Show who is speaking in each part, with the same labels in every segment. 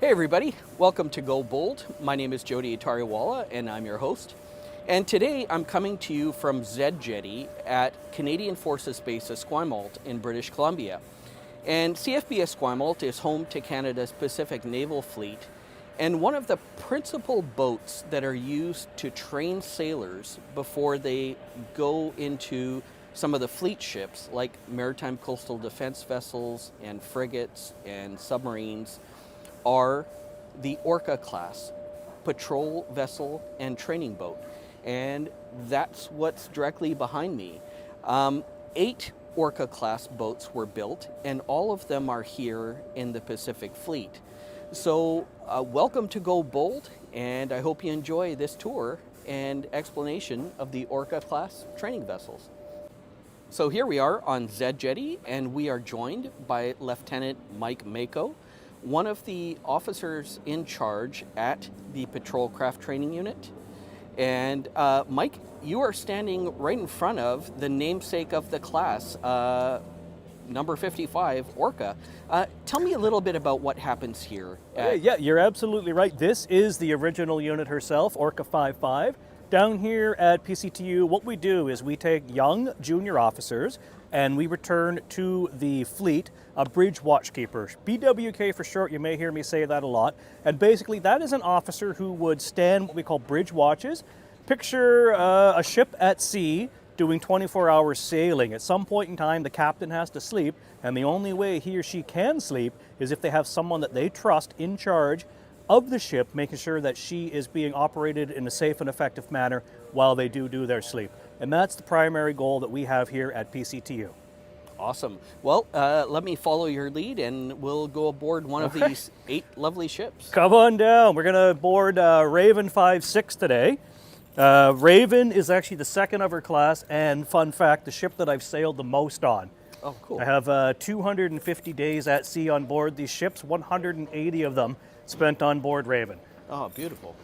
Speaker 1: Hey everybody, welcome to Go Bold. My name is Jody Atariwala and I'm your host. And today I'm coming to you from Z Jetty at Canadian Forces Base Esquimalt in British Columbia. And CFB Esquimalt is home to Canada's Pacific Naval Fleet and one of the principal boats that are used to train sailors before they go into some of the fleet ships like maritime coastal defense vessels and frigates and submarines are the Orca class patrol vessel and training boat. And that's what's directly behind me. 8 Orca class boats were built and all of them are here in the Pacific Fleet. So welcome to Go Bold, and I hope you enjoy this tour and explanation of the Orca class training vessels. So here we are on Z Jetty and we are joined by Lieutenant Mike Mako, one of the officers in charge at the Patrol Craft Training Unit. And Mike, you are standing right in front of the namesake of the class, number 55, Orca. Tell me a little bit about what happens here.
Speaker 2: Yeah, you're absolutely right. This is the original unit herself, Orca 55. Down here at PCTU, what we do is we take young junior officers and we return to the fleet a bridge watchkeeper. BWK for short, you may hear me say that a lot. And basically that is an officer who would stand what we call bridge watches. Picture a ship at sea doing 24-hour sailing. At some point in time, the captain has to sleep, and the only way he or she can sleep is if they have someone that they trust in charge of the ship, making sure that she is being operated in a safe and effective manner while they do their sleep. And that's the primary goal that we have here at PCTU.
Speaker 1: Awesome. Well, let me follow your lead and we'll go aboard one of these 8 lovely ships.
Speaker 2: Come on down. We're going to board Raven 5-6 today. Raven is actually the second of her class, and fun fact, the ship that I've sailed the most on.
Speaker 1: Oh, cool.
Speaker 2: I have 250 days at sea on board these ships, 180 of them spent on board Raven.
Speaker 1: Oh, beautiful.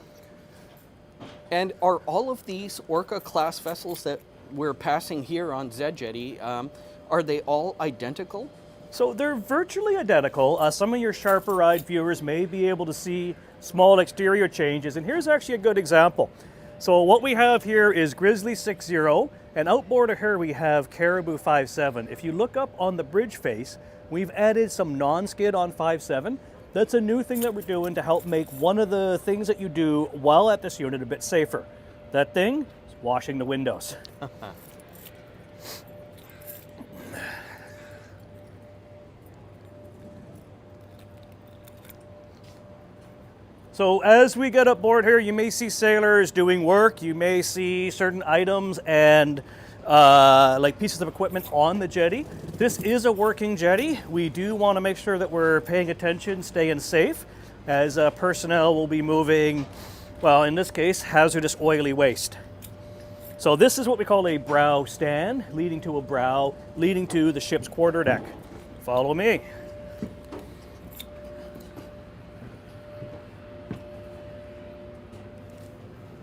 Speaker 1: And are all of these Orca class vessels that we're passing here on Z Jetty, are they all identical?
Speaker 2: So they're virtually identical. Some of your sharper-eyed viewers may be able to see small exterior changes, and here's actually a good example. So what we have here is Grizzly 6-0, and outboard of her we have Caribou 5-7. If you look up on the bridge face, we've added some non-skid on 5-7. That's a new thing that we're doing to help make one of the things that you do while at this unit a bit safer. That thing is washing the windows. So as we get aboard here, you may see sailors doing work. You may see certain items and like pieces of equipment on the jetty. This is a working jetty. We do want to make sure that we're paying attention, staying safe, as personnel will be moving, well, in this case, hazardous oily waste. So this is what we call a brow stand, leading to a brow, leading to the ship's quarterdeck. Follow me.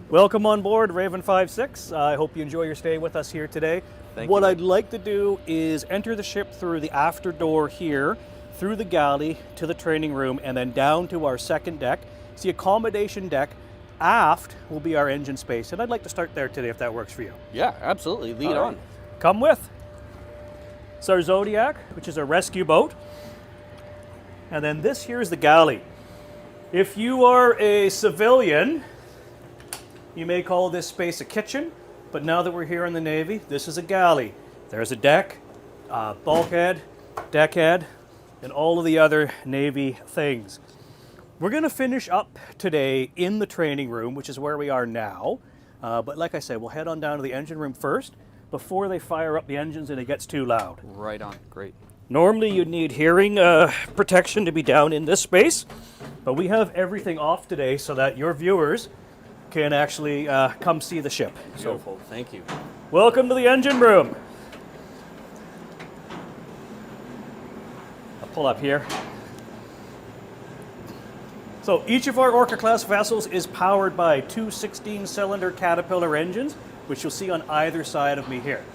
Speaker 2: Welcome on board Raven 5-6. I hope you enjoy your stay with us here today. What I'd like to do is enter the ship through the after door here, through the galley to the training room, and then down to our second deck. It's the accommodation deck. Aft will be our engine space, and I'd like to start there today if that works for you.
Speaker 1: Yeah, absolutely. Lead on.
Speaker 2: Come with. It's our Zodiac, which is a rescue boat. And then this here is the galley. If you are a civilian, you may call this space a kitchen, but now that we're here in the Navy, this is a galley. There's a deck, bulkhead, deckhead, and all of the other Navy things. We're going to finish up today in the training room, which is where we are now. But like I said, we'll head on down to the engine room first before they fire up the engines and it gets too loud.
Speaker 1: Right on. Great.
Speaker 2: Normally you'd need hearing protection to be down in this space, but we have everything off today so that your viewers can actually come see the ship.
Speaker 1: Beautiful. Thank you.
Speaker 2: Welcome to the engine room. I'll pull up here. So each of our Orca class vessels is powered by 2 16-cylinder Caterpillar engines, which you'll see on either side of me here.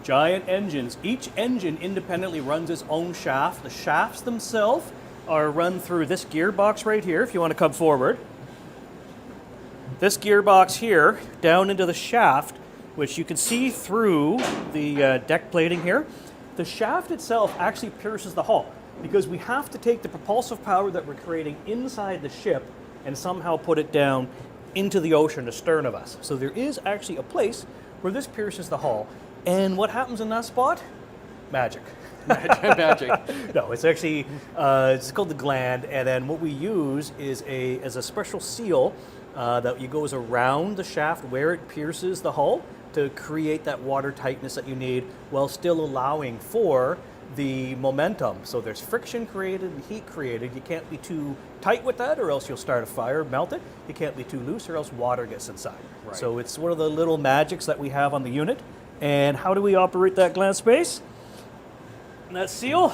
Speaker 2: Giant engines. Each engine independently runs its own shaft. The shafts themselves are run through this gearbox right here, if you want to come forward. This gearbox here, down into the shaft, which you can see through the deck plating here. The shaft itself actually pierces the hull because we have to take the propulsive power that we're creating inside the ship and somehow put it down into the ocean astern of us. So there is actually a place where this pierces the hull. And what happens in that spot? Magic.
Speaker 1: Magic.
Speaker 2: No, it's actually, it's called the gland, and then what we use is a special seal that goes around the shaft where it pierces the hull to create that water tightness that you need while still allowing for the momentum. So there's friction created and heat created. You can't be too tight with that or else you'll start a fire, melt it. You can't be too loose or else water gets inside. Right. So it's one of the little magics that we have on the unit. And how do we operate that gland space? And that seal,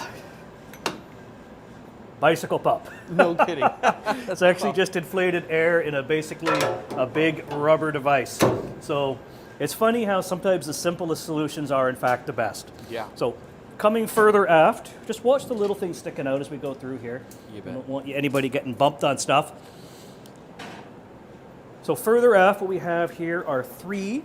Speaker 2: bicycle pump.
Speaker 1: No kidding.
Speaker 2: That's actually just inflated air in basically a big rubber device. So it's funny how sometimes the simplest solutions are in fact the best.
Speaker 1: Yeah.
Speaker 2: So coming further aft, just watch the little things sticking out as we go through here.
Speaker 1: You bet.
Speaker 2: I don't want anybody getting bumped on stuff. So further aft, what we have here are 3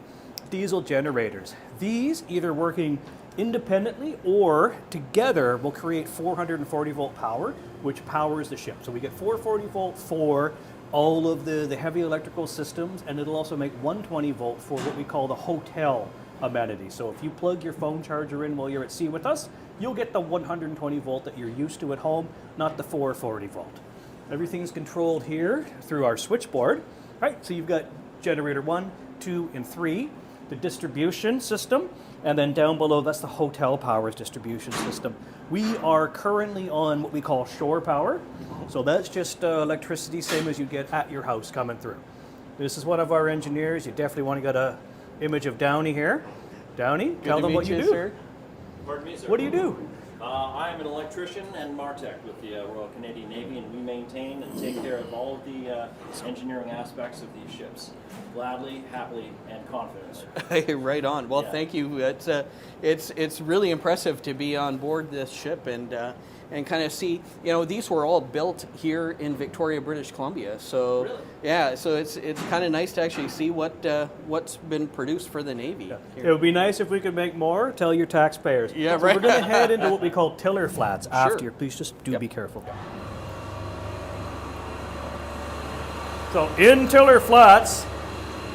Speaker 2: diesel generators. These either working independently or together will create 440 volt power, which powers the ship. So we get 440 volt for all of the heavy electrical systems, and it'll also make 120 volt for what we call the hotel amenities. So if you plug your phone charger in while you're at sea with us, you'll get the 120 volt that you're used to at home, not the 440 volt. Everything's controlled here through our switchboard. Right, so you've got generator 1, 2, and 3, the distribution system, and then down below, that's the hotel power's distribution system. We are currently on what we call shore power. So that's just electricity, same as you get at your house coming through. This is one of our engineers. You definitely want to get an image of Downey here. Downey, tell them what you do.
Speaker 1: Sir.
Speaker 3: Pardon me, sir?
Speaker 2: What do you do?
Speaker 3: I am an electrician and Martech with the Royal Canadian Navy, and we maintain and take care of all of the engineering aspects of these ships. Gladly, happily, and confidently.
Speaker 1: Right on. Well,
Speaker 3: Yeah.
Speaker 1: thank you. It's really impressive to be on board this ship and kind of see, these were all built here in Victoria, British Columbia. So
Speaker 3: Really?
Speaker 1: yeah, so it's kind of nice to actually see what's been produced for the Navy.
Speaker 2: It
Speaker 1: Here.
Speaker 2: would be nice if we could make more. Tell your taxpayers.
Speaker 1: Yeah,
Speaker 2: So
Speaker 1: right.
Speaker 2: we're going to head into what we call tiller flats after.
Speaker 1: Sure.
Speaker 2: Please just do
Speaker 1: Yep.
Speaker 2: be careful. So in tiller flats,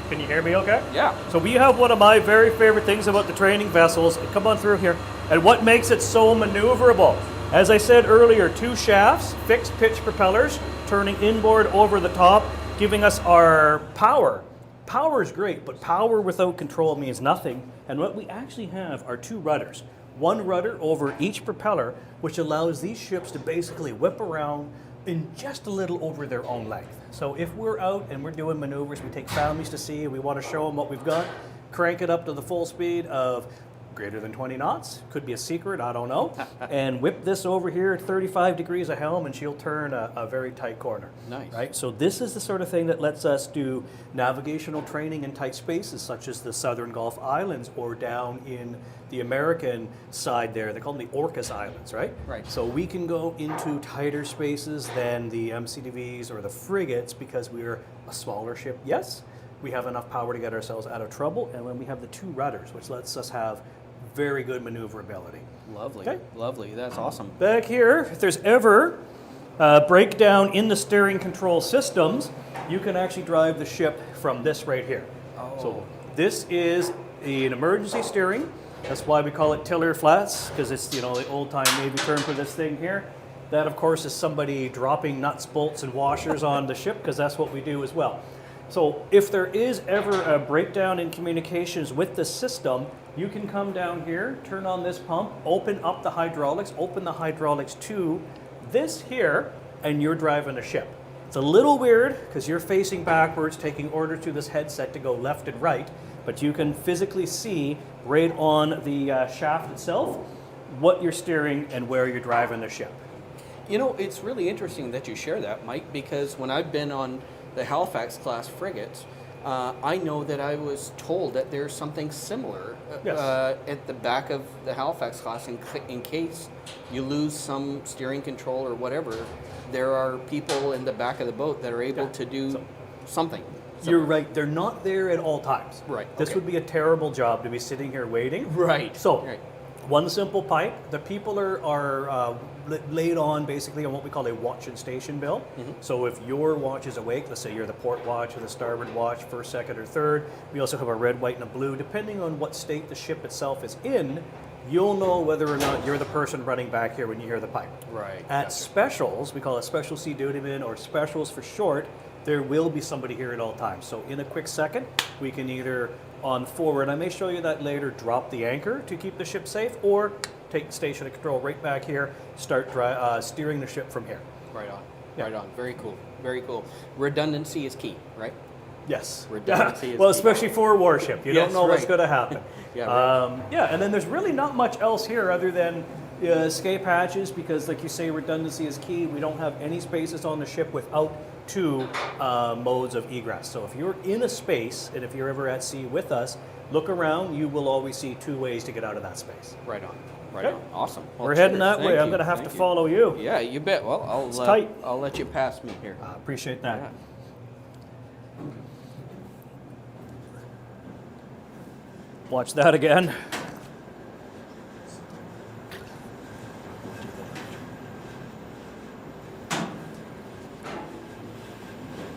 Speaker 2: can you hear me okay?
Speaker 1: Yeah.
Speaker 2: So we have one of my very favorite things about the training vessels. Come on through here. And what makes it so maneuverable? As I said earlier, 2 shafts, fixed pitch propellers, turning inboard over the top, giving us our power. Power is great, but power without control means nothing. And what we actually have are 2 rudders. 1 rudder over each propeller, which allows these ships to basically whip around in just a little over their own length. So if we're out and we're doing maneuvers, we take families to sea, we want to show them what we've got, crank it up to the full speed of greater than 20 knots, could be a secret, I don't know, and whip this over here at 35 degrees of helm and she'll turn a very tight corner.
Speaker 1: Nice.
Speaker 2: Right? So this is the sort of thing that lets us do navigational training in tight spaces such as the Southern Gulf Islands or down in the American side there. They call them the Orca Islands, right?
Speaker 1: Right.
Speaker 2: So we can go into tighter spaces than the MCDVs or the frigates because we're a smaller ship, yes. We have enough power to get ourselves out of trouble, and then we have the 2 rudders, which lets us have very good maneuverability.
Speaker 1: Lovely.
Speaker 2: Okay.
Speaker 1: Lovely. That's awesome.
Speaker 2: Back here, if there's ever a breakdown in the steering control systems, you can actually drive the ship from this right here.
Speaker 1: Oh.
Speaker 2: So this is an emergency steering. That's why we call it tiller flats, because it's the old-time Navy term for this thing here. That, of course, is somebody dropping nuts, bolts, and washers on the ship, because that's what we do as well. So if there is ever a breakdown in communications with the system, you can come down here, turn on this pump, open up the hydraulics to this here, and you're driving the ship. It's a little weird because you're facing backwards, taking orders through this headset to go left and right, but you can physically see right on the shaft itself what you're steering and where you're driving the ship.
Speaker 1: It's really interesting that you share that, Mike, because when I've been on the Halifax class frigates, I know that I was told that there's something similar
Speaker 2: Yes.
Speaker 1: at the back of the Halifax class in case you lose some steering control or whatever. There are people in the back of the boat that are able to do something.
Speaker 2: You're right. They're not there at all times.
Speaker 1: Right,
Speaker 2: This
Speaker 1: okay.
Speaker 2: would be a terrible job to be sitting here waiting.
Speaker 1: Right.
Speaker 2: So,
Speaker 1: Right.
Speaker 2: one simple pipe. The people are laid on basically on what we call a watch and station bill.
Speaker 1: Mm-hmm.
Speaker 2: So if your watch is awake, let's say you're the port watch or the starboard watch, first, second, or third. We also have a red, white, and a blue. Depending on what state the ship itself is in, you'll know whether or not you're the person running back here when you hear the pipe.
Speaker 1: Right.
Speaker 2: At
Speaker 1: Gotcha.
Speaker 2: specials, we call it special sea dutyman or specials for short, there will be somebody here at all times. So in a quick second, we can either on forward, I may show you that later, drop the anchor to keep the ship safe, or take the station of control right back here, start steering the ship from here.
Speaker 1: Right on.
Speaker 2: Yeah.
Speaker 1: Right on. Very cool. Very cool. Redundancy is key, right?
Speaker 2: Yes.
Speaker 1: Redundancy is
Speaker 2: well,
Speaker 1: key.
Speaker 2: especially for a warship. You
Speaker 1: Yes,
Speaker 2: don't know what's
Speaker 1: right.
Speaker 2: going to happen.
Speaker 1: Yeah, right.
Speaker 2: And then there's really not much else here other than escape hatches, because like you say, redundancy is key. We don't have any spaces on the ship without two modes of egress. So if you're in a space, and if you're ever at sea with us, look around, you will always see two ways to get out of that space.
Speaker 1: Right on. Right
Speaker 2: Okay.
Speaker 1: on. Awesome. Well,
Speaker 2: We're heading
Speaker 1: cheers.
Speaker 2: that way.
Speaker 1: Thank
Speaker 2: I'm
Speaker 1: you.
Speaker 2: going to have
Speaker 1: Thank
Speaker 2: to
Speaker 1: you.
Speaker 2: follow you.
Speaker 1: Yeah, you bet. Well,
Speaker 2: tight.
Speaker 1: I'll let you pass me here.
Speaker 2: I appreciate that.
Speaker 1: Yeah.
Speaker 2: Watch that again.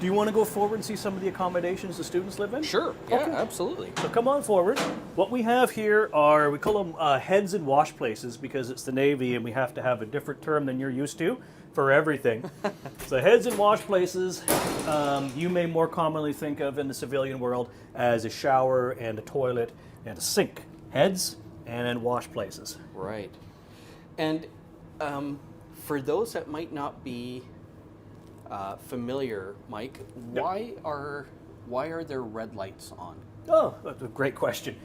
Speaker 2: Do you want to go forward and see some of the accommodations the students live in?
Speaker 1: Sure. Yeah,
Speaker 2: Okay.
Speaker 1: absolutely.
Speaker 2: So come on forward. What we have here are, we call them heads and wash places because it's the Navy and we have to have a different term than you're used to for everything. So heads and wash places, you may more commonly think of in the civilian world as a shower and a toilet and a sink. Heads and then wash places.
Speaker 1: Right. And for those that might not be familiar, Mike, why are there red lights on?
Speaker 2: Oh, that's a great question.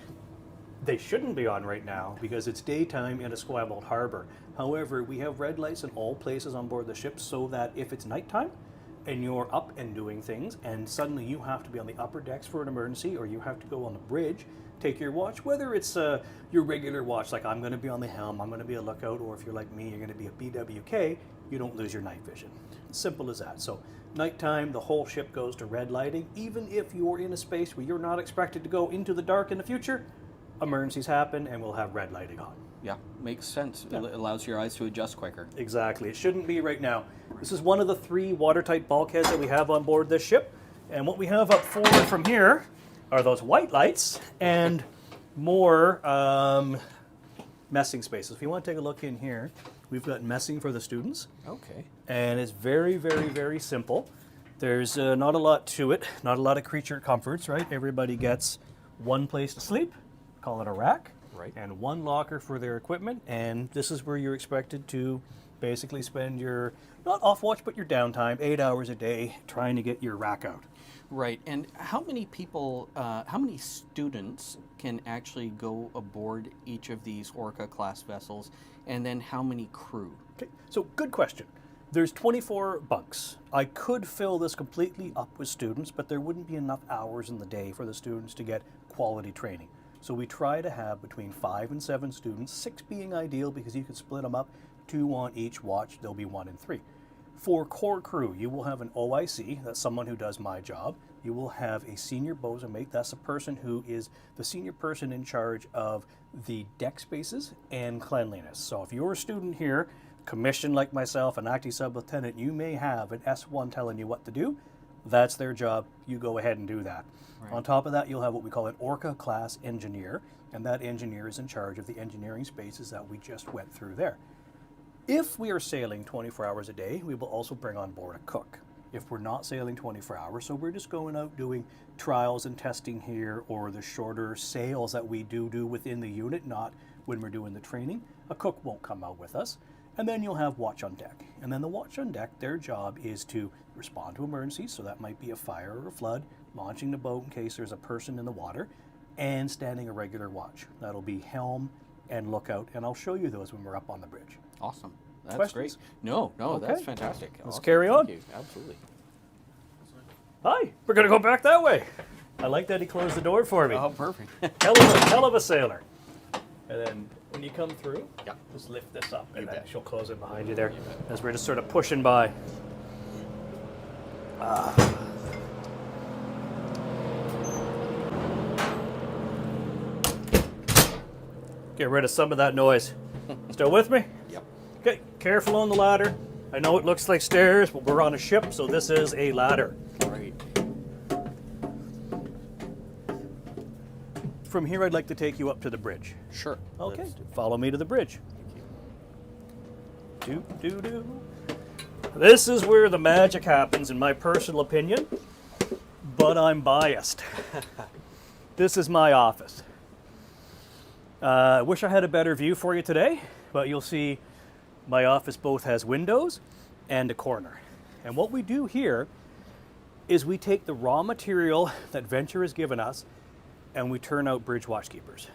Speaker 2: They shouldn't be on right now because it's daytime in Esquimalt Harbor. However, we have red lights in all places on board the ship so that if it's nighttime and you're up and doing things and suddenly you have to be on the upper decks for an emergency or you have to go on the bridge, take your watch, whether it's your regular watch, like I'm going to be on the helm, I'm going to be a lookout, or if you're like me, you're going to be a BWK, you don't lose your night vision. Simple as that. So nighttime, the whole ship goes to red lighting. Even if you're in a space where you're not expected to go into the dark in the future, emergencies happen and we'll have red lighting on.
Speaker 1: Yeah, makes sense.
Speaker 2: Yeah.
Speaker 1: It allows your eyes to adjust quicker.
Speaker 2: Exactly. It shouldn't be right now. This is one of the 3 watertight bulkheads that we have on board this ship. And what we have up forward from here are those white lights and more messing spaces. If you want to take a look in here, we've got messing for the students.
Speaker 1: Okay.
Speaker 2: And it's very, very, very simple. There's not a lot to it, not a lot of creature comforts, right? Everybody gets one place to sleep, call it a rack,
Speaker 1: Right.
Speaker 2: and one locker for their equipment. And this is where you're expected to basically spend your, not off watch, but your downtime, 8 hours a day, trying to get your rack out.
Speaker 1: Right. And how many people, how many students can actually go aboard each of these Orca class vessels? And then how many crew?
Speaker 2: Okay, so good question. There's 24 bunks. I could fill this completely up with students, but there wouldn't be enough hours in the day for the students to get quality training. So we try to have between 5 and 7 students, 6 being ideal because you can split them up, 2 on each watch, there'll be 1 and 3. For core crew, you will have an OIC, that's someone who does my job. You will have a senior bosun mate, that's the person who is the senior person in charge of the deck spaces and cleanliness. So if you're a student here, commissioned like myself, an acting sub-lieutenant, you may have an S1 telling you what to do. That's their job. You go ahead and do that. Right. On top of that, you'll have what we call an Orca class engineer, and that engineer is in charge of the engineering spaces that we just went through there. If we are sailing 24 hours a day, we will also bring on board a cook. If we're not sailing 24 hours, so we're just going out doing trials and testing here, or the shorter sails that we do within the unit, not when we're doing the training, a cook won't come out with us. And then you'll have watch on deck. And then the watch on deck, their job is to respond to emergencies, so that might be a fire or a flood, launching the boat in case there's a person in the water, and standing a regular watch. That'll be helm and lookout, and I'll show you those when we're up on the bridge.
Speaker 1: Awesome. That's
Speaker 2: Questions?
Speaker 1: great. No,
Speaker 2: Okay.
Speaker 1: that's fantastic.
Speaker 2: Let's
Speaker 1: Awesome.
Speaker 2: carry on.
Speaker 1: Thank you. Absolutely.
Speaker 2: Hi, we're gonna go back that way. I like that he closed the door for me.
Speaker 1: Oh, perfect.
Speaker 2: Hell of a sailor. And then when you come through,
Speaker 1: Yeah.
Speaker 2: just lift this up, and
Speaker 1: You
Speaker 2: then
Speaker 1: bet.
Speaker 2: she'll close it behind you there as we're just sort of pushing by. Get rid of some of that noise. Still with me?
Speaker 1: Yep.
Speaker 2: Okay, careful on the ladder. I know it looks like stairs, but we're on a ship, so this is a ladder.
Speaker 1: Right.
Speaker 2: From here, I'd like to take you up to the bridge.
Speaker 1: Sure.
Speaker 2: Okay,
Speaker 1: Let's-
Speaker 2: follow me to the bridge. Do, do, do. This is where the magic happens, in my personal opinion, but I'm biased. This is my office. I wish I had a better view for you today, but you'll see my office both has windows and a corner. And what we do here is we take the raw material that Venture has given us and we turn out bridge watchkeepers.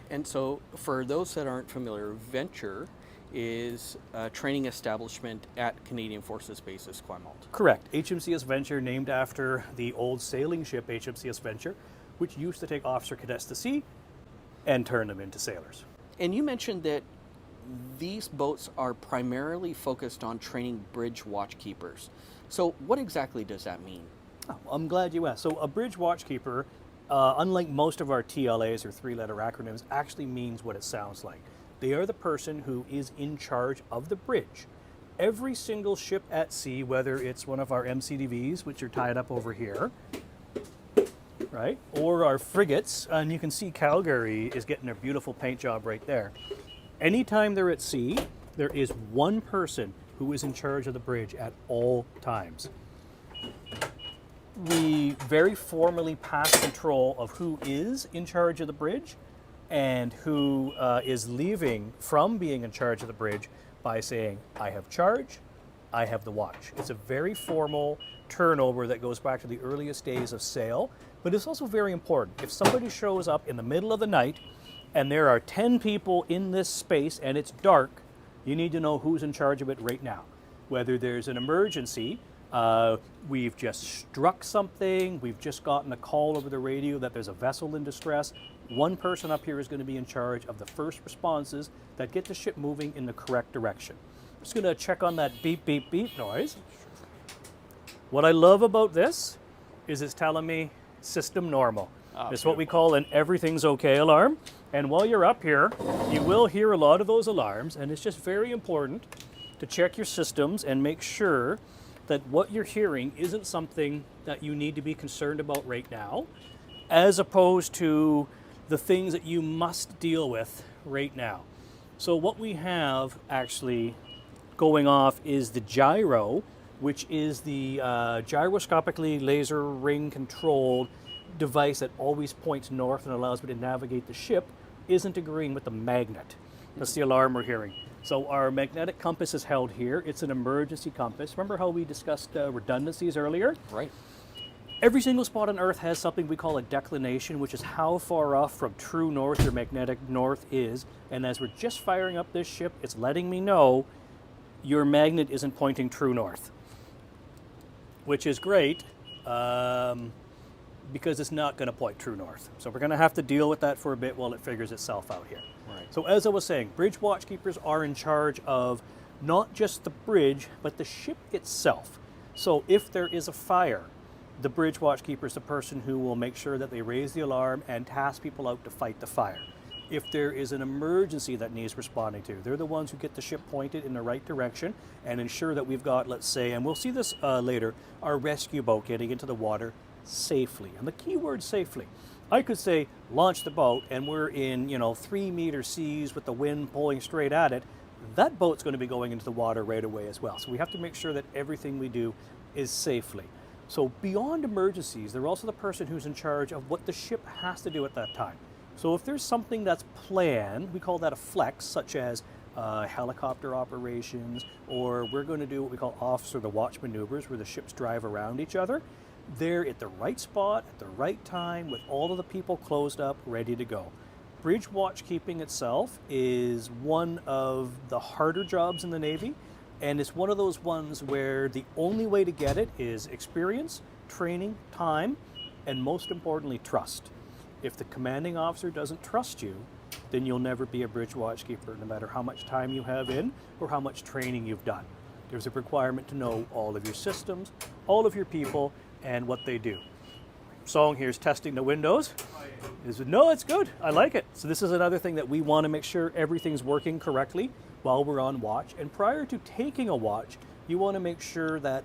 Speaker 1: And so, for those that aren't familiar, Venture is a training establishment at Canadian Forces Base Esquimalt.
Speaker 2: Correct. HMCS Venture, named after the old sailing ship HMCS Venture, which used to take officer cadets to sea and turn them into sailors.
Speaker 1: And you mentioned that these boats are primarily focused on training bridge watchkeepers. So, what exactly does that mean?
Speaker 2: Oh, I'm glad you asked. So a bridge watchkeeper, unlike most of our TLAs or three-letter acronyms, actually means what it sounds like. They are the person who is in charge of the bridge. Every single ship at sea, whether it's one of our MCDVs, which are tied up over here, right, or our frigates, and you can see Calgary is getting a beautiful paint job right there. Anytime they're at sea, there is one person who is in charge of the bridge at all times. We very formally pass control of who is in charge of the bridge and who is leaving from being in charge of the bridge by saying, I have charge, I have the watch. It's a very formal turnover that goes back to the earliest days of sail, but it's also very important. If somebody shows up in the middle of the night and there are 10 people in this space and it's dark, you need to know who's in charge of it right now. Whether there's an emergency, we've just struck something, we've just gotten a call over the radio that there's a vessel in distress, one person up here is going to be in charge of the first responses that get the ship moving in the correct direction. I'm just going to check on that beep, beep, beep noise. What I love about this is it's telling me system normal. It's what we call an everything's okay alarm. And while you're up here, you will hear a lot of those alarms, and it's just very important to check your systems and make sure that what you're hearing isn't something that you need to be concerned about right now, as opposed to the things that you must deal with right now. So what we have actually going off is the gyro, which is the gyroscopically laser ring controlled device that always points north and allows me to navigate the ship, isn't agreeing with the magnet. That's the alarm we're hearing. So our magnetic compass is held here. It's an emergency compass. Remember how we discussed redundancies earlier?
Speaker 1: Right.
Speaker 2: Every single spot on Earth has something we call a declination, which is how far off from true north your magnetic north is. And as we're just firing up this ship, it's letting me know your magnet isn't pointing true north, which is great because it's not going to point true north. So we're going to have to deal with that for a bit while it figures itself out here.
Speaker 1: Right.
Speaker 2: So as I was saying, bridge watchkeepers are in charge of not just the bridge, but the ship itself. So if there is a fire, the bridge watchkeeper is the person who will make sure that they raise the alarm and task people out to fight the fire. If there is an emergency that needs responding to, they're the ones who get the ship pointed in the right direction and ensure that we've got, let's say, and we'll see this later, our rescue boat getting into the water safely. And the key word safely. I could say launch the boat and we're in 3-meter seas with the wind pulling straight at it. That boat's going to be going into the water right away as well. So we have to make sure that everything we do is safely. So beyond emergencies, they're also the person who's in charge of what the ship has to do at that time. So if there's something that's planned, we call that a flex, such as helicopter operations, or we're going to do what we call officer the watch maneuvers, where the ships drive around each other. They're at the right spot, at the right time, with all of the people closed up, ready to go. Bridge watchkeeping itself is one of the harder jobs in the Navy, and it's one of those ones where the only way to get it is experience, training, time, and most importantly, trust. If the commanding officer doesn't trust you, then you'll never be a bridge watchkeeper, no matter how much time you have in or how much training you've done. There's a requirement to know all of your systems, all of your people, and what they do. Song here is testing the windows. No, it's good. I like it. So this is another thing that we want to make sure everything's working correctly while we're on watch. And prior to taking a watch, you want to make sure that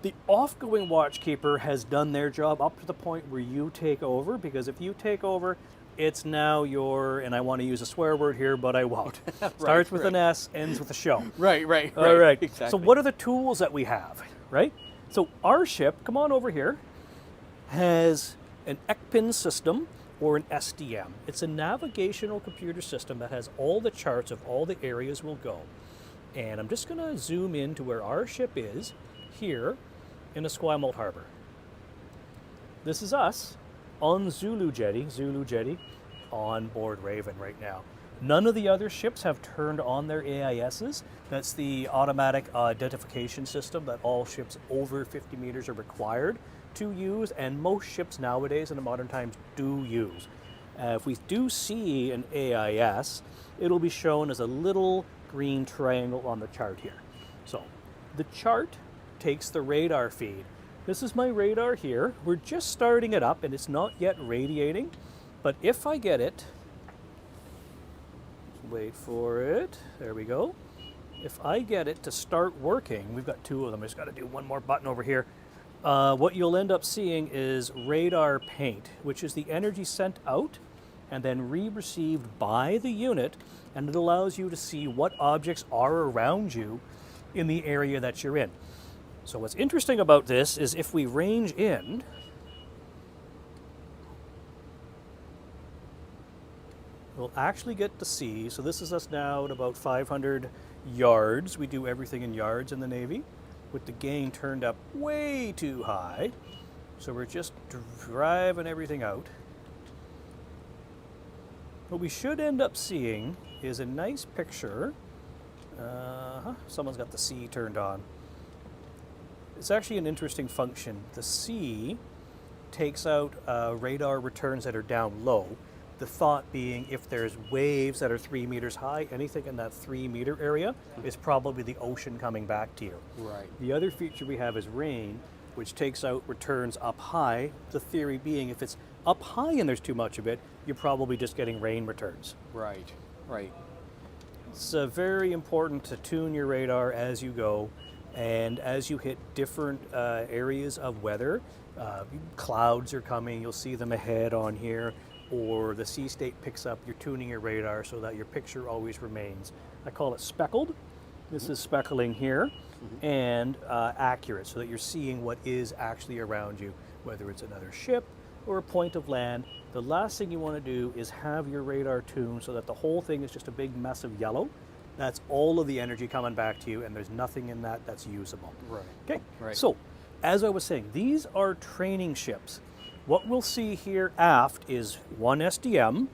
Speaker 2: the off-going watchkeeper has done their job up to the point where you take over, because if you take over, it's now your, and I want to use a swear word here, but I won't. Starts with an S, ends with a show.
Speaker 1: Right.
Speaker 2: All right.
Speaker 1: Exactly.
Speaker 2: So what are the tools that we have, right? So our ship, come on over here, has an ECPIN system or an SDM. It's a navigational computer system that has all the charts of all the areas we'll go. And I'm just going to zoom in to where our ship is here in Esquimalt Harbor. This is us on Zulu Jetty on board Raven right now. None of the other ships have turned on their AISs. That's the automatic identification system that all ships over 50 meters are required to use, and most ships nowadays in the modern times do use. If we do see an AIS, it'll be shown as a little green triangle on the chart here. So the chart takes the radar feed. This is my radar here. We're just starting it up and it's not yet radiating, but if I get it, wait for it, there we go. If I get it to start working, we've got two of them, I just got to do one more button over here. What you'll end up seeing is radar paint, which is the energy sent out and then received by the unit, and it allows you to see what objects are around you in the area that you're in. So what's interesting about this is if we range in, we'll actually get to see, so this is us now at about 500 yards. We do everything in yards in the Navy, with the gain turned up way too high. So we're just driving everything out. What we should end up seeing is a nice picture. Someone's got the C turned on. It's actually an interesting function. The C takes out radar returns that are down low. The thought being if there's waves that are 3 meters high, anything in that 3 meter area is probably the ocean coming back to you.
Speaker 1: Right.
Speaker 2: The other feature we have is rain, which takes out returns up high. The theory being if it's up high and there's too much of it, you're probably just getting rain returns.
Speaker 1: Right.
Speaker 2: It's very important to tune your radar as you go, and as you hit different areas of weather, clouds are coming, you'll see them ahead on here, or the sea state picks up, you're tuning your radar so that your picture always remains. I call it speckled. This is speckling here, and accurate, so that you're seeing what is actually around you, whether it's another ship or a point of land. The last thing you want to do is have your radar tuned so that the whole thing is just a big mess of yellow. That's all of the energy coming back to you, and there's nothing in that that's usable.
Speaker 1: Right.
Speaker 2: Okay.
Speaker 1: Right.
Speaker 2: So, as I was saying, these are training ships. What we'll see here aft is one SDM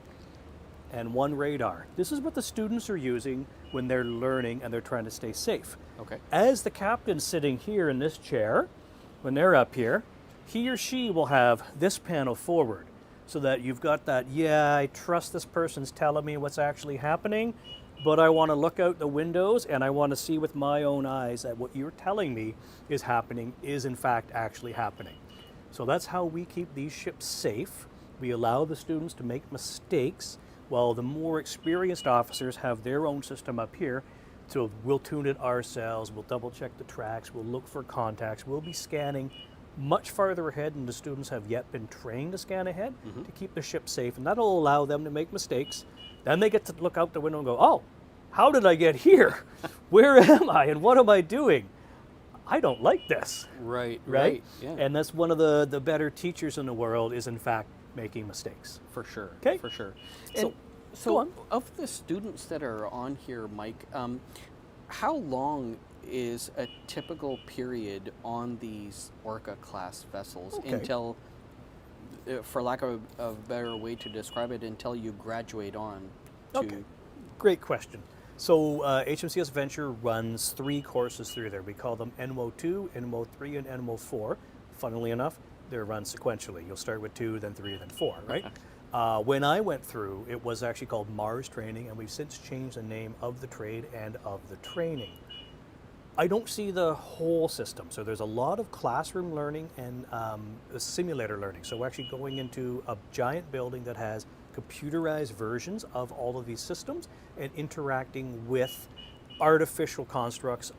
Speaker 2: and one radar. This is what the students are using when they're learning and they're trying to stay safe.
Speaker 1: Okay.
Speaker 2: As the captain's sitting here in this chair, when they're up here, he or she will have this panel forward, so that you've got that, yeah, I trust this person's telling me what's actually happening, but I want to look out the windows and I want to see with my own eyes that what you're telling me is happening is in fact actually happening. So that's how we keep these ships safe. We allow the students to make mistakes, while the more experienced officers have their own system up here. So we'll tune it ourselves, we'll double check the tracks, we'll look for contacts, we'll be scanning much farther ahead than the students have yet been trained to scan ahead to keep the ship safe, and that'll allow them to make mistakes. Then they get to look out the window and go, oh, how did I get here? Where am I and what am I doing? I don't like this.
Speaker 1: Right. Yeah.
Speaker 2: And that's one of the better teachers in the world is in fact making mistakes.
Speaker 1: For sure.
Speaker 2: Okay.
Speaker 1: For sure.
Speaker 2: So,
Speaker 1: So,
Speaker 2: go on.
Speaker 1: of the students that are on here, Mike, how long is a typical period on these Orca class vessels until, for lack of a better way to describe it, until you graduate on to...
Speaker 2: Okay. Great question. So HMCS Venture runs 3 courses through there. We call them NMO2, NMO3, and NMO4. Funnily enough, They're run sequentially. You'll start with 2, then 3, then 4, right? When I went through, it was actually called Mars Training, and we've since changed the name of the trade and of the training. I don't see the whole system. So there's a lot of classroom learning and simulator learning. So we're actually going into a giant building that has computerized versions of all of these systems and interacting with artificial constructs,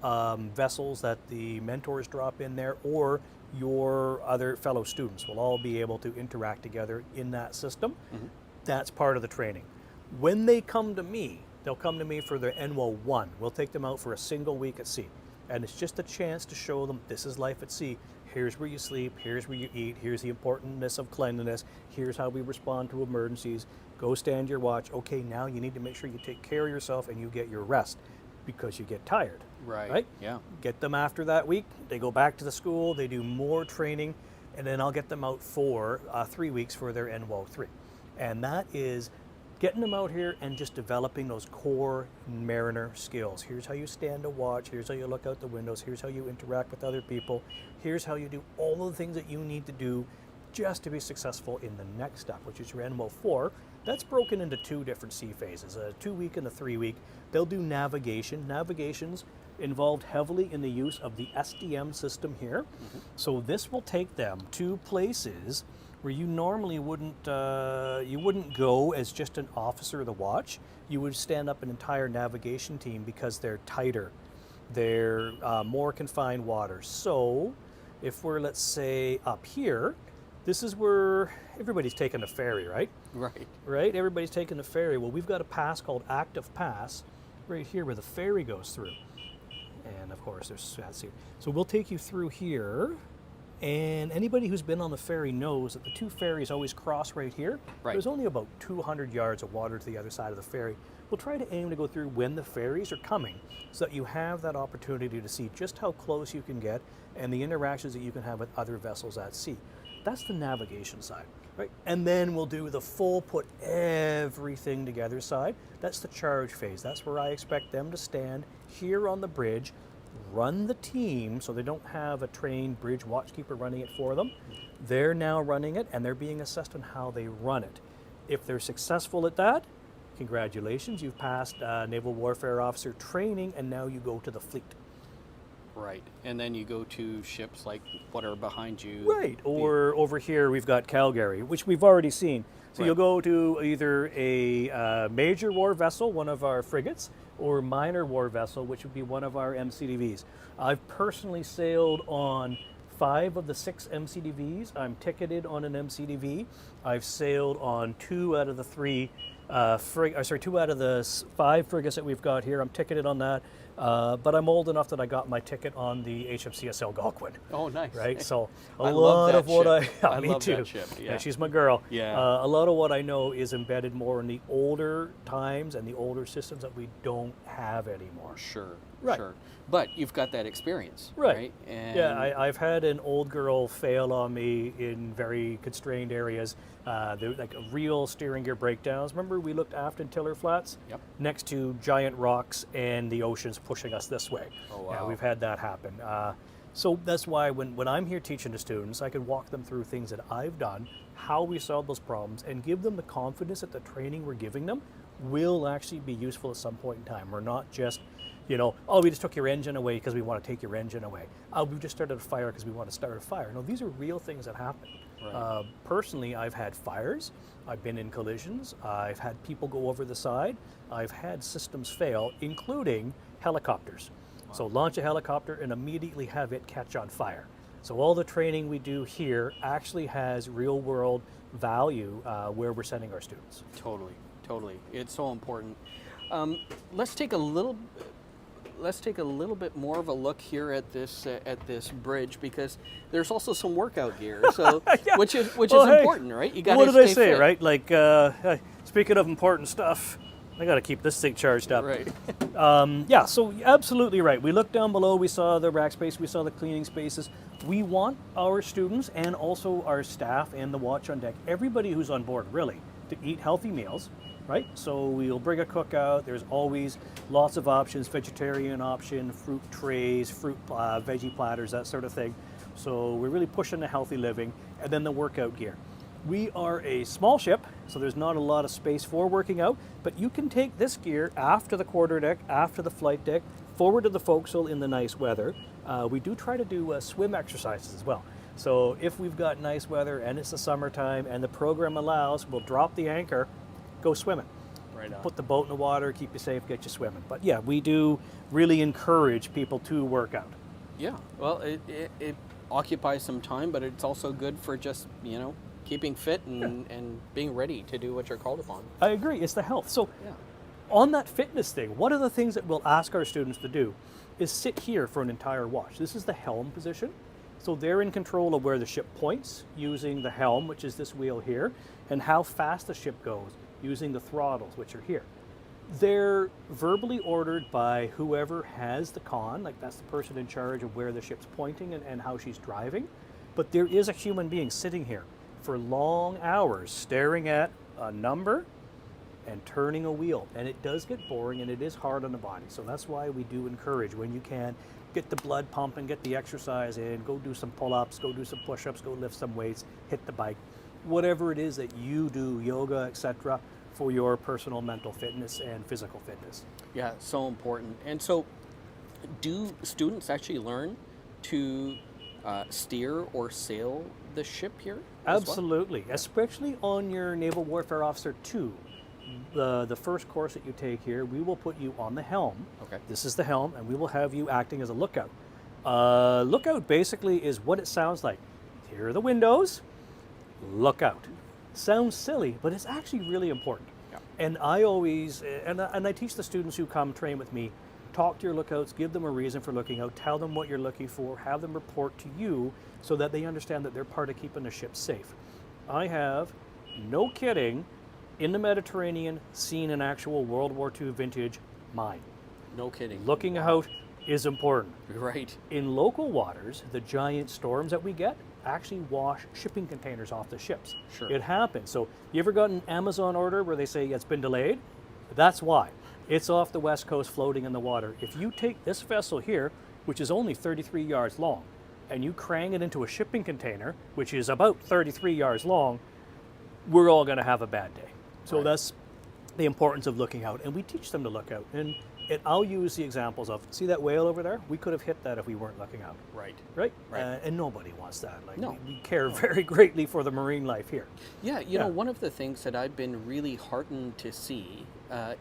Speaker 2: vessels that the mentors drop in there, or your other fellow students will all be able to interact together in that system. That's part of the training. When they come to me, they'll come to me for their NWO 1. We'll take them out for a single week at sea. And it's just a chance to show them this is life at sea. Here's where you sleep, here's where you eat, here's the importance of cleanliness, here's how we respond to emergencies. Go stand your watch. Okay, now you need to make sure you take care of yourself and you get your rest because you get tired.
Speaker 1: Right? Yeah.
Speaker 2: Get them after that week, they go back to the school, they do more training, and then I'll get them out for 3 weeks for their NWO 3. And that is getting them out here and just developing those core mariner skills. Here's how you stand a watch, here's how you look out the windows, here's how you interact with other people, here's how you do all of the things that you need to do just to be successful in the next step, which is your NWO 4. That's broken into 2 different sea phases, a 2-week and a 3-week. They'll do navigation. Navigation's involved heavily in the use of the SDM system here. So this will take them to places where you normally wouldn't go as just an officer of the watch. You would stand up an entire navigation team because they're tighter. They're more confined waters. So if we're, let's say, up here, this is where everybody's taking a ferry, right? Right, everybody's taking the ferry. Well, we've got a pass called Active Pass right here where the ferry goes through. And of course, there's that's here. So we'll take you through here. And anybody who's been on the ferry knows that the 2 ferries always cross right here. There's only about 200 yards of water to the other side of the ferry. We'll try to aim to go through when the ferries are coming so that you have that opportunity to see just how close you can get and the interactions that you can have with other vessels at sea. That's the navigation side, right? And then we'll do the full put everything together side. That's the charge phase. That's where I expect them to stand here on the bridge, run the team so they don't have a trained bridge watchkeeper running it for them. They're now running it and they're being assessed on how they run it. If they're successful at that, congratulations, you've passed Naval Warfare Officer training and now you go to the fleet.
Speaker 1: Right, and then you go to ships like what are behind you.
Speaker 2: Right, or over here we've got Calgary, which we've already seen. So you'll go to either a major war vessel, one of our frigates, or minor war vessel, which would be one of our MCDVs. I've personally sailed on 5 of the 6 MCDVs. I'm ticketed on an MCDV. I've sailed on 2 out of the 3 2 out of the 5 frigates that we've got here. I'm ticketed on that. But I'm old enough that I got my ticket on the HMCSL Algonquin.
Speaker 1: Oh, nice.
Speaker 2: Right, so
Speaker 1: I love that ship.
Speaker 2: I me
Speaker 1: love
Speaker 2: too.
Speaker 1: That ship.
Speaker 2: Yeah, she's my girl.
Speaker 1: Yeah.
Speaker 2: A lot of what I know is embedded more in the older times and the older systems that we don't have anymore.
Speaker 1: Sure.
Speaker 2: Right.
Speaker 1: Sure. But you've got that experience,
Speaker 2: right?
Speaker 1: And
Speaker 2: yeah, I've had an old girl fail on me in very constrained areas. They're like real steering gear breakdowns. Remember we looked aft in Tiller Flats?
Speaker 1: Yep.
Speaker 2: Next to giant rocks and the ocean's pushing us this way.
Speaker 1: Oh, wow.
Speaker 2: Yeah, we've had that happen. So that's why when I'm here teaching the students, I can walk them through things that I've done, how we solve those problems, and give them the confidence that the training we're giving them will actually be useful at some point in time. We're not just, oh, we just took your engine away because we want to take your engine away. Oh, we just started a fire because we want to start a fire. No, these are real things that happen.
Speaker 1: Right.
Speaker 2: Personally, I've had fires. I've been in collisions. I've had people go over the side. I've had systems fail, including helicopters. Wow. So launch a helicopter and immediately have it catch on fire. So all the training we do here actually has real world value where we're sending our students.
Speaker 1: Totally. It's so important. Let's take a little bit more of a look here at this bridge because there's also some workout gear. So
Speaker 2: yeah.
Speaker 1: which is important, right? You got to
Speaker 2: What did I say,
Speaker 1: fit.
Speaker 2: right? Like speaking of important stuff, I got to keep this thing charged up.
Speaker 1: Right.
Speaker 2: Yeah, so absolutely right. We looked down below, we saw the rack space, we saw the cleaning spaces. We want our students and also our staff and the watch on deck, everybody who's on board really, to eat healthy meals, right? So we'll bring a cookout. There's always lots of options, vegetarian option, fruit trays, fruit veggie platters, that sort of thing. So we're really pushing the healthy living, and then the workout gear. We are a small ship, so there's not a lot of space for working out, but you can take this gear after the quarterdeck, after the flight deck, forward to the forecastle in the nice weather. We do try to do swim exercises as well. So if we've got nice weather and it's the summertime and the program allows, we'll drop the anchor, go swimming.
Speaker 1: Right on.
Speaker 2: Put the boat in the water, keep you safe, get you swimming. But yeah, we do really encourage people to work out.
Speaker 1: Yeah, well, it occupies some time, but it's also good for just, keeping fit and being ready to do what you're called upon.
Speaker 2: I agree, it's the health. So
Speaker 1: Yeah.
Speaker 2: on that fitness thing, one of the things that we'll ask our students to do is sit here for an entire watch. This is the helm position. So they're in control of where the ship points using the helm, which is this wheel here, and how fast the ship goes using the throttles, which are here. They're verbally ordered by whoever has the con, like that's the person in charge of where the ship's pointing and how she's driving. But there is a human being sitting here for long hours staring at a number and turning a wheel. And it does get boring and it is hard on the body. So that's why we do encourage, when you can, get the blood pumping, get the exercise in, go do some pull-ups, go do some push-ups, go lift some weights, hit the bike. Whatever it is that you do, yoga, etc., for your personal mental fitness and physical fitness.
Speaker 1: Yeah, so important. And so, do students actually learn to steer or sail the ship here? as well?
Speaker 2: Absolutely, especially on your Naval Warfare Officer 2. The first course that you take here, we will put you on the helm.
Speaker 1: Okay.
Speaker 2: This is the helm, and we will have you acting as a lookout. Lookout basically is what it sounds like. Here are the windows, look out. Sounds silly, but it's actually really important.
Speaker 1: Yeah.
Speaker 2: And I always, and I teach the students who come train with me, talk to your lookouts, give them a reason for looking out, tell them what you're looking for, have them report to you so that they understand that they're part of keeping the ship safe. I have, no kidding, in the Mediterranean, seen an actual World War II vintage mine.
Speaker 1: No kidding.
Speaker 2: Looking out is important.
Speaker 1: Right.
Speaker 2: In local waters, the giant storms that we get actually wash shipping containers off the ships.
Speaker 1: Sure.
Speaker 2: It happens. So you ever got an Amazon order where they say it's been delayed? That's why. It's off the west coast floating in the water. If you take this vessel here, which is only 33 yards long, and you crank it into a shipping container, which is about 33 yards long, we're all going to have a bad day. So
Speaker 1: Right.
Speaker 2: that's the importance of looking out. And we teach them to look out. And I'll use the examples of, see that whale over there? We could have hit that if we weren't looking out.
Speaker 1: Right.
Speaker 2: Right?
Speaker 1: Right.
Speaker 2: And nobody wants that. Like,
Speaker 1: No.
Speaker 2: we care very greatly for the marine life here.
Speaker 1: Yeah,
Speaker 2: Yeah.
Speaker 1: one of the things that I've been really heartened to see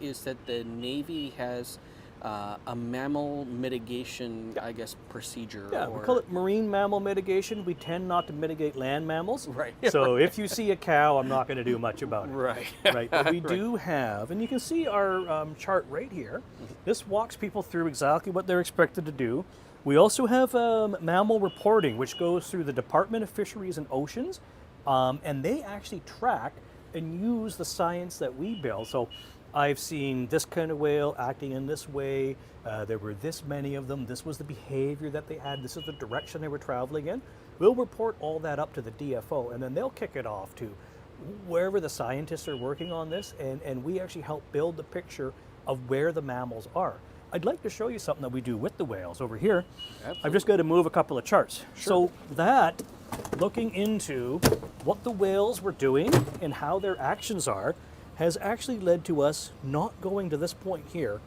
Speaker 1: is that the Navy has a mammal mitigation, I guess, procedure.
Speaker 2: Yeah,
Speaker 1: or,
Speaker 2: we call it marine mammal mitigation. We tend not to mitigate land mammals.
Speaker 1: Right.
Speaker 2: So if you see a cow, I'm not going to do much about it.
Speaker 1: Right.
Speaker 2: Right. But we do have, and you can see our chart right here. This walks people through exactly what they're expected to do. We also have mammal reporting, which goes through the Department of Fisheries and Oceans, and they actually track and use the science that we build. So I've seen this kind of whale acting in this way. There were this many of them. This was the behavior that they had. This is the direction they were traveling in. We'll report all that up to the DFO, and then they'll kick it off to wherever the scientists are working on this, and we actually help build the picture of where the mammals are. I'd like to show you something that we do with the whales over here. I've just got to move a couple of charts.
Speaker 1: Sure.
Speaker 2: So that, looking into what the whales were doing and how their actions are, has actually led to us not going to this point here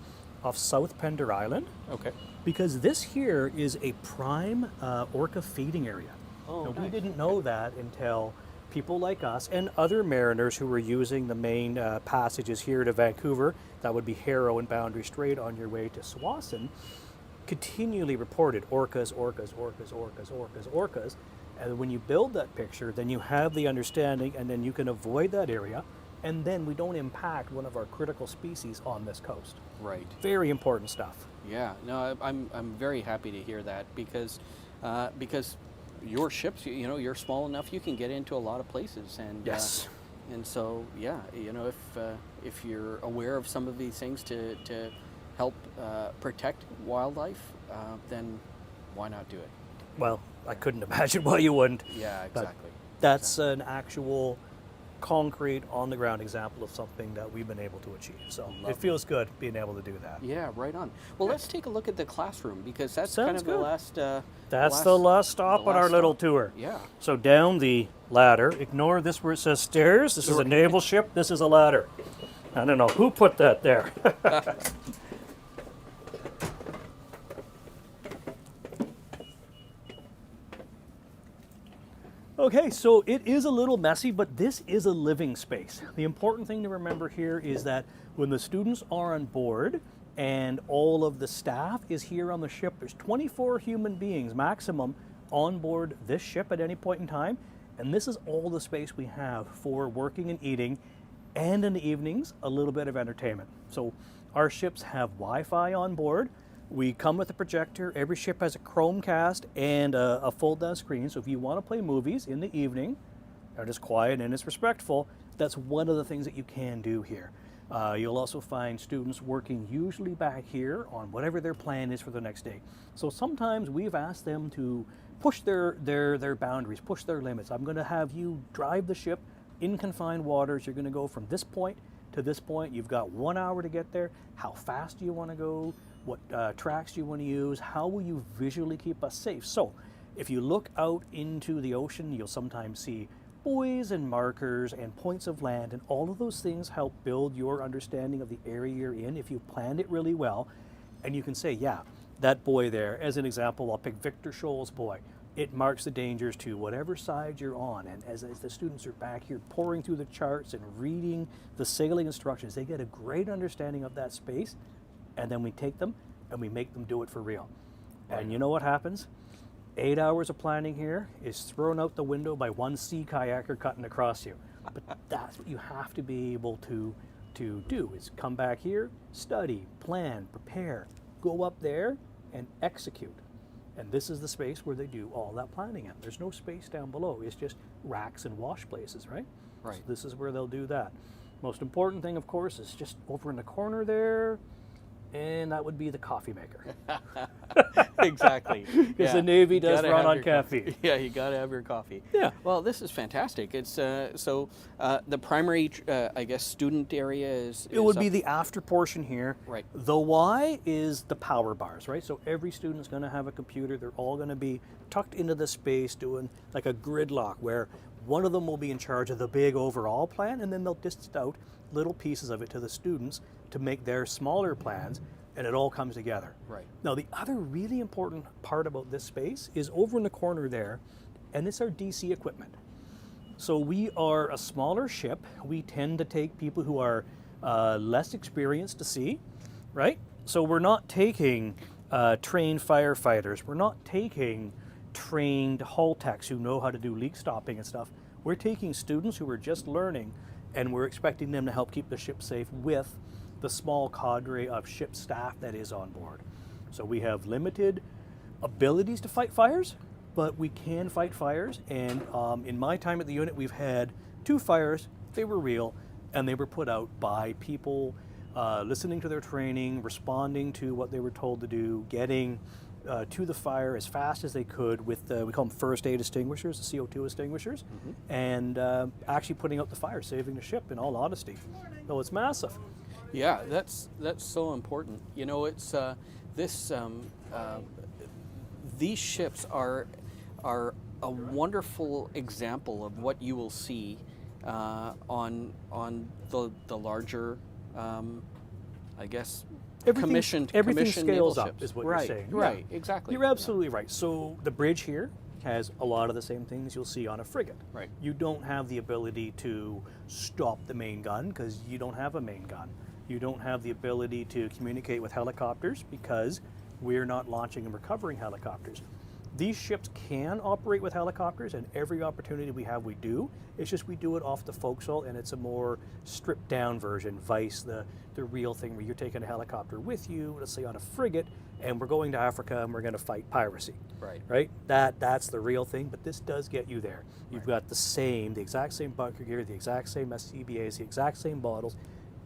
Speaker 2: off South Pender Island,
Speaker 1: Okay.
Speaker 2: because this here is a prime orca feeding area.
Speaker 1: Oh,
Speaker 2: Now, we
Speaker 1: nice.
Speaker 2: didn't know that until people like us and other mariners who were using the main passages here to Vancouver, that would be Harrow and Boundary Strait on your way to Swanson, continually reported orcas, orcas, orcas, orcas, orcas, orcas. And when you build that picture, then you have the understanding, and then you can avoid that area, and then we don't impact one of our critical species on this coast.
Speaker 1: Right.
Speaker 2: Very important stuff.
Speaker 1: Yeah. No, I'm very happy to hear that because your ships, you're small enough, you can get into a lot of places, and
Speaker 2: Yes.
Speaker 1: and so yeah, if you're aware of some of these things to help protect wildlife, then why not do it?
Speaker 2: Well, I couldn't imagine why you wouldn't.
Speaker 1: Yeah,
Speaker 2: But
Speaker 1: exactly.
Speaker 2: that's an actual concrete, on the ground example of something that we've been able to achieve. So it feels good being able to do that.
Speaker 1: Yeah, right on. Well, let's take a look at the classroom, because that's
Speaker 2: Sounds
Speaker 1: kind of
Speaker 2: good.
Speaker 1: the last.
Speaker 2: That's the last stop on our little tour.
Speaker 1: Yeah.
Speaker 2: So down the ladder, ignore this where it says stairs. This is a naval ship. This is a ladder. I don't know who put that there. Okay, so it is a little messy, but this is a living space. The important thing to remember here is that when the students are on board and all of the staff is here on the ship, there's 24 human beings maximum on board this ship at any point in time, and this is all the space we have for working and eating, and in the evenings, a little bit of entertainment. So our ships have Wi-Fi on board. We come with a projector. Every ship has a Chromecast and a fold-down screen. So if you want to play movies in the evening, that is quiet and it's respectful, that's one of the things that you can do here. You'll also find students working usually back here on whatever their plan is for the next day. So sometimes we've asked them to push their boundaries, push their limits. I'm going to have you drive the ship in confined waters. You're going to go from this point to this point. You've got 1 hour to get there. How fast do you want to go? What tracks do you want to use? How will you visually keep us safe? So if you look out into the ocean, you'll sometimes see buoys and markers and points of land, and all of those things help build your understanding of the area you're in if you planned it really well. And you can say, yeah, that buoy there, as an example, I'll pick Victor Scholl's buoy. It marks the dangers to whatever side you're on. And as the students are back here pouring through the charts and reading the sailing instructions, they get a great understanding of that space. And then we take them and we make them do it for real. And you know what happens? 8 hours of planning here is thrown out the window by one sea kayaker cutting across you. But that's what you have to be able to do, is come back here, study, plan, prepare, go up there and execute. And this is the space where they do all that planning in. There's no space down below. It's just racks and wash places, right?
Speaker 1: Right.
Speaker 2: So this is where they'll do that. Most important thing, of course, is just over in the corner there, and that would be the coffee maker.
Speaker 1: Exactly.
Speaker 2: Because the Navy does run on caffeine.
Speaker 1: Yeah, you got to have your coffee.
Speaker 2: Yeah.
Speaker 1: Well, this is fantastic. It's so the primary, I guess, student area is.
Speaker 2: It would
Speaker 1: up.
Speaker 2: be the after portion here.
Speaker 1: Right.
Speaker 2: The Y is the power bars, right? So every student's going to have a computer. They're all going to be tucked into the space doing like a gridlock where one of them will be in charge of the big overall plan, and then they'll dist out little pieces of it to the students to make their smaller plans, and it all comes together.
Speaker 1: Right.
Speaker 2: Now, the other really important part about this space is over in the corner there, and it's our DC equipment. So we are a smaller ship. We tend to take people who are less experienced to sea, right? So we're not taking trained firefighters. We're not taking trained hull techs who know how to do leak stopping and stuff. We're taking students who are just learning, and we're expecting them to help keep the ship safe with the small cadre of ship staff that is on board. So we have limited abilities to fight fires, but we can fight fires. And in my time at the unit, we've had 2 fires. They were real, and they were put out by people listening to their training, responding to what they were told to do, getting to the fire as fast as they could with, we call them first aid extinguishers, the CO2 extinguishers, and actually putting out the fire, saving the ship, in all honesty. So it's massive.
Speaker 1: Yeah, that's so important. You know, it's these ships are a wonderful example of what you will see on the larger, I guess,
Speaker 2: Everything
Speaker 1: commissioned
Speaker 2: scales
Speaker 1: naval
Speaker 2: up,
Speaker 1: ships.
Speaker 2: is what
Speaker 1: Right,
Speaker 2: you're saying.
Speaker 1: right, exactly.
Speaker 2: You're absolutely right. So the bridge here has a lot of the same things you'll see on a frigate.
Speaker 1: Right.
Speaker 2: You don't have the ability to stop the main gun because you don't have a main gun. You don't have the ability to communicate with helicopters because we're not launching and recovering helicopters. These ships can operate with helicopters, and every opportunity we have, we do. It's just we do it off the forecastle, and it's a more stripped down version. Vice, the real thing where you're taking a helicopter with you, let's say on a frigate, and we're going to Africa and we're going to fight piracy.
Speaker 1: Right.
Speaker 2: Right? That's the real thing, but this does get you there. You've got the exact same bunker gear, the exact same SCBAs, the exact same bottles.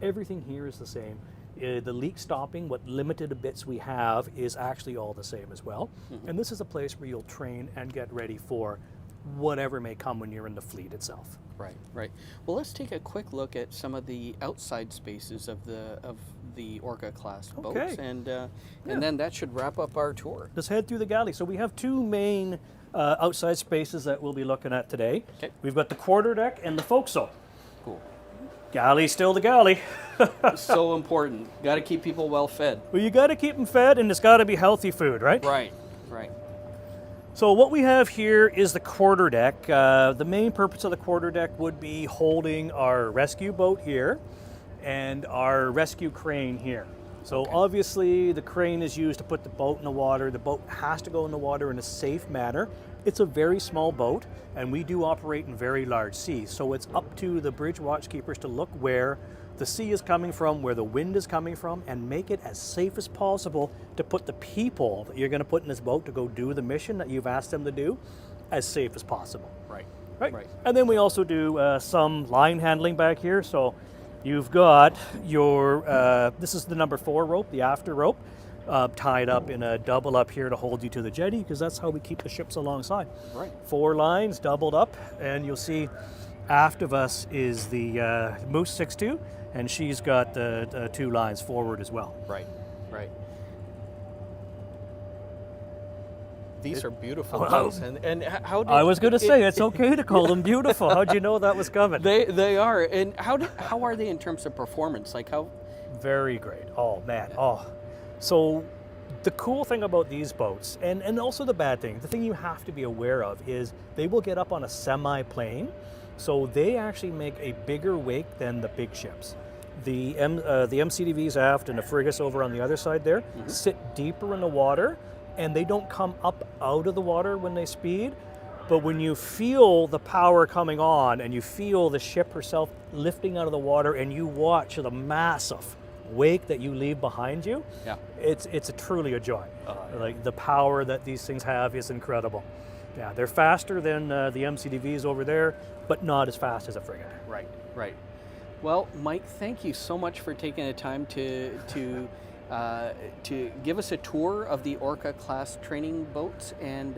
Speaker 2: Everything here is the same. The leak stopping, what limited bits we have, is actually all the same as well. And this is a place where you'll train and get ready for whatever may come when you're in the fleet itself.
Speaker 1: Right, right. Well, let's take a quick look at some of the outside spaces of the Orca class boats, and then that should wrap up our tour.
Speaker 2: Let's head through the galley. So we have two main outside spaces that we'll be looking at today.
Speaker 1: Okay.
Speaker 2: We've got the quarterdeck and the forecastle.
Speaker 1: Cool.
Speaker 2: Galley, still the galley.
Speaker 1: So important. Got to keep people well fed.
Speaker 2: Well, you got to keep them fed, and it's got to be healthy food, right?
Speaker 1: Right, right.
Speaker 2: So what we have here is the quarterdeck. The main purpose of the quarterdeck would be holding our rescue boat here and our rescue crane here. So obviously the crane is used to put the boat in the water. The boat has to go in the water in a safe manner. It's a very small boat, and we do operate in very large seas. So it's up to the bridge watchkeepers to look where the sea is coming from, where the wind is coming from, and make it as safe as possible to put the people that you're going to put in this boat to go do the mission that you've asked them to do as safe as possible.
Speaker 1: Right.
Speaker 2: Right. And then we also do some line handling back here. So you've got your, this is the number 4 rope, the after rope, tied up in a double up here to hold you to the jetty, because that's how we keep the ships alongside.
Speaker 1: Right.
Speaker 2: 4 lines doubled up, and you'll see aft of us is the Moose 6'2", and she's got the 2 lines forward as well.
Speaker 1: Right, right. These are beautiful
Speaker 2: Oh,
Speaker 1: boats, and how did
Speaker 2: I was going to say, it's okay to call them beautiful. How'd you know that was coming?
Speaker 1: They are, and how are they in terms of performance? Like how?
Speaker 2: Very great. Oh man. Oh, so the cool thing about these boats, and also the bad thing, the thing you have to be aware of is they will get up on a semi-plane, so they actually make a bigger wake than the big ships. The MCDVs aft and the frigates over on the other side there sit deeper in the water, and they don't come up out of the water when they speed. But when you feel the power coming on and you feel the ship herself lifting out of the water and you watch the massive wake that you leave behind you, it's truly a joy. Like the power that these things have is incredible. Yeah, they're faster than the MCDVs over there, but not as fast as a frigate.
Speaker 1: Right, right. Well, Mike, thank you so much for taking the time to give us a tour of the Orca class training boats and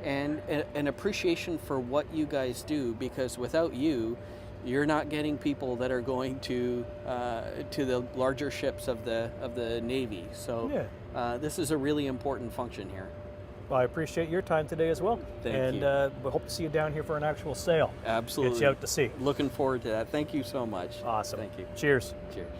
Speaker 1: an appreciation for what you guys do, because without you, you're not getting people that are going to the larger ships of the Navy. So this is a really important function here.
Speaker 2: Well, I appreciate your time today as well.
Speaker 1: Thank you.
Speaker 2: And we hope to see you down here for an actual sail.
Speaker 1: Absolutely.
Speaker 2: Get you out to sea.
Speaker 1: Looking forward to that. Thank you so much.
Speaker 2: Awesome.
Speaker 1: Thank you.
Speaker 2: Cheers.
Speaker 1: Cheers.